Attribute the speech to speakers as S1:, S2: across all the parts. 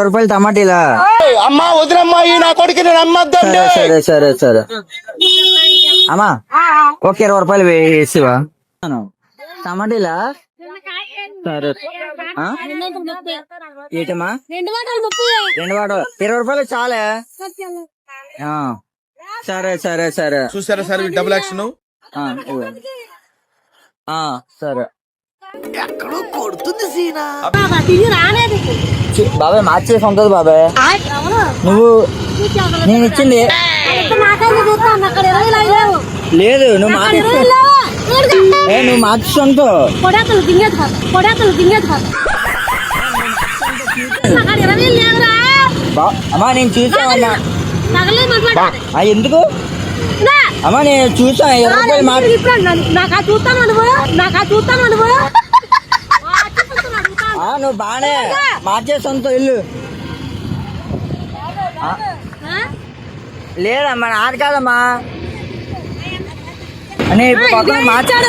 S1: రూపాయలు టమాటీలా?
S2: అమ్మా వదినమ్మా ఈ నా కొడుకు నేను అమ్మద్దండి.
S1: సరే సరే సరే అమ్మా ఒక 20 రూపాయలు వేసివా టమాటీలా? సరే ఏటమ్మా 2 వాటలు 20 రూపాయలు చాలే. సరే సరే సరే
S2: చూసారా సార్ డబుల్ యాక్షన్.
S1: సరే
S3: ఎక్కడో కొడుతుంది సీనా.
S1: బాబాయ్ మార్చేసి ఉంటుంది బాబాయ్. నువ్వు నేను ఇచ్చింది లేదు, నువ్వు నువ్వు మార్చుంటూ అమ్మా నేను చూసాను. ఎందుకు అమ్మా నేను చూసాను 20 రూపాయలు నువ్వు బానే మార్చేసంతో ఇల్లు లేదమ్మా నాది కాదమ్మా అని పక్కన మార్చాడు.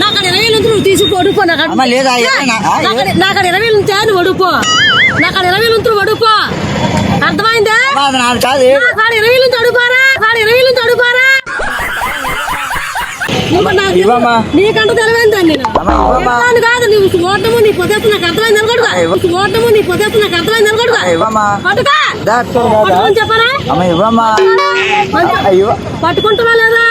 S4: నాకు 20 నుంచి నువ్వు తీసి పడుకో.
S1: లేదా
S4: నాకు 20 నుంచి నువ్వు పడుకో. నాకు 20 నుంచి పడుకో. అర్థమైందా?
S1: నాది కాదు.
S4: 20 నుంచి అడుగుకోరా. 20 నుంచి అడుగుకోరా. నీకంటూ తెలివైందా? నేను కాదు నువ్వు చూడటము నీ పొద్దు నాకు అర్థమైంది అనుకోడుగా. చూడటము నీ పొద్దు నాకు అర్థమైంది అనుకోడుగా. పట్టుకో చెప్పరా? పట్టుకుంటున్నా లేదా?